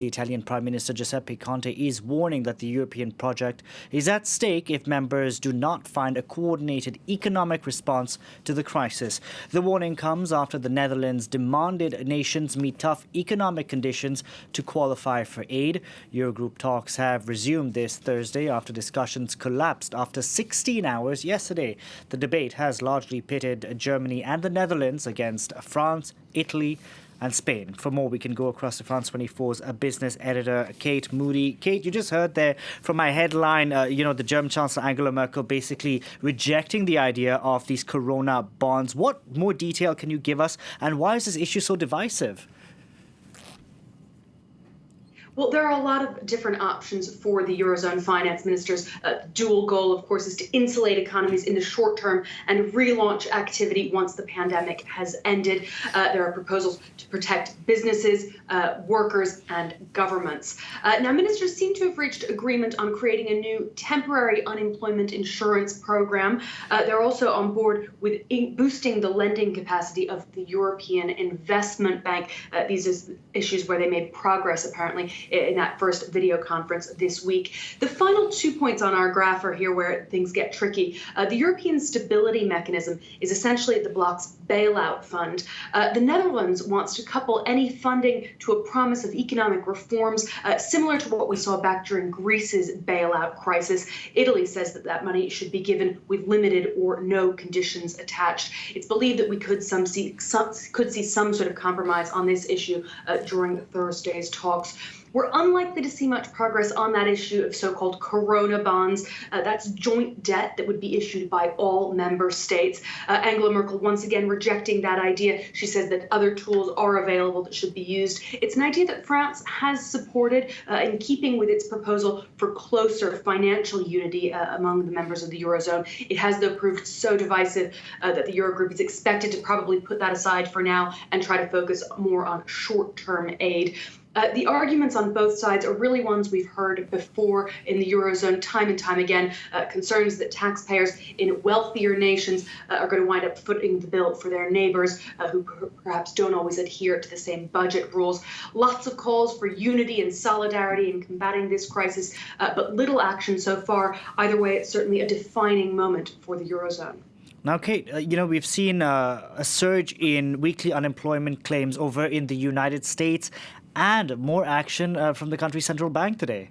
The Italian Prime Minister Giuseppe Conte is warning that the European project is at stake if members do not find a coordinated economic response to the crisis. The warning comes after the Netherlands demanded nations meet tough economic conditions to qualify for aid. Eurogroup talks have resumed this Thursday after discussions collapsed after 16 hours yesterday. The debate has largely pitted Germany and the Netherlands against France, Italy, and Spain. For more, we can go across to France 24's business editor, Kate Moody. Kate, you just heard there from my headline, the German Chancellor Angela Merkel basically rejecting the idea of these corona bonds. What more detail can you give us, and why is this issue so divisive? Well, there are a lot of different options for the Eurozone finance ministers. Dual goal, of course, is to insulate economies in the short term and relaunch activity once the pandemic has ended. There are proposals to protect businesses, workers, and governments. Now, ministers seem to have reached agreement on creating a new temporary unemployment insurance program. They're also on board with boosting the lending capacity of the European Investment Bank. These are issues where they made progress, apparently, in that first video conference this week. The final 2 points on our graph are here where things get tricky. The European Stability Mechanism is essentially the bloc's bailout fund. The Netherlands wants to couple any funding to a promise of economic reforms, similar to what we saw back during Greece's bailout crisis. Italy says that that money should be given with limited or no conditions attached. It's believed that we could see some sort of compromise on this issue during Thursday's talks. We're unlikely to see much progress on that issue of so-called corona bonds. That's joint debt that would be issued by all member states. Angela Merkel once again rejecting that idea. She says that other tools are available that should be used. It's an idea that France has supported in keeping with its proposal for closer financial unity among the members of the Eurozone. It has, though, proved so divisive that the Eurogroup is expected to probably put that aside for now and try to focus more on short-term aid. The arguments on both sides are really ones we've heard before in the Eurozone time and time again. Concerns that taxpayers in wealthier nations are going to wind up footing the bill for their neighbors who perhaps don't always adhere to the same budget rules. Lots of calls for unity and solidarity in combating this crisis, but little action so far. Either way, it's certainly a defining moment for the Eurozone. Now, Kate, we've seen a surge in weekly unemployment claims over in the United States and more action from the country's central bank today.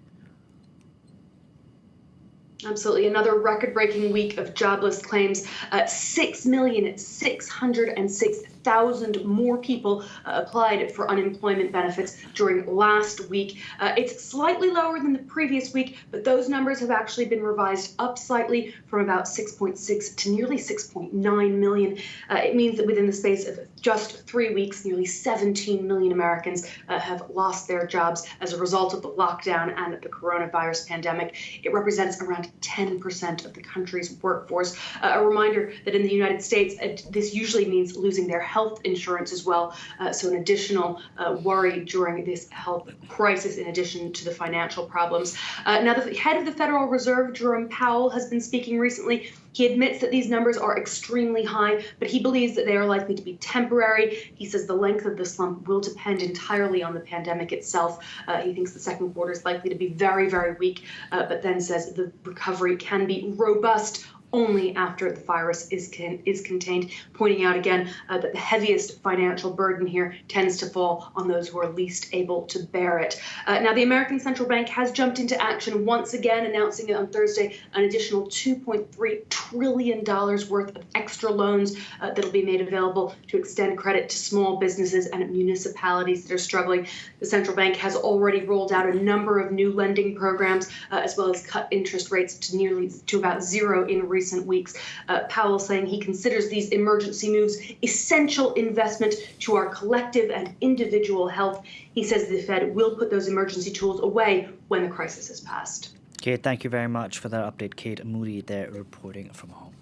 Absolutely. Another record-breaking week of jobless claims. 6,606,000 more people applied for unemployment benefits during last week. It's slightly lower than the previous week, but those numbers have actually been revised up slightly from about 6.6 to nearly 6.9 million. It means that within the space of just 3 weeks, nearly 17 million Americans have lost their jobs as a result of the lockdown and the coronavirus pandemic. It represents around 10% of the country's workforce. A reminder that in the United States, this usually means losing their health insurance as well. So an additional worry during this health crisis in addition to the financial problems. Now, the head of the Federal Reserve, Jerome Powell, has been speaking recently. He admits that these numbers are extremely high, but he believes that they are likely to be temporary. He says the length of the slump will depend entirely on the pandemic itself. He thinks the second quarter is likely to be very, very weak, but then says the recovery can be robust only after the virus is contained, pointing out again that the heaviest financial burden here tends to fall on those who are least able to bear it. Now, the American Central Bank has jumped into action once again, announcing on Thursday an additional $2.3 trillion worth of extra loans that will be made available to extend credit to small businesses and municipalities that are struggling. The central bank has already rolled out a number of new lending programs, as well as cut interest rates to about zero in recent weeks. Powell saying he considers these emergency moves essential investment to our collective and individual health. He says the Fed will put those emergency tools away when the crisis has passed. Kate, thank you very much for that update. Kate Moody there reporting from home.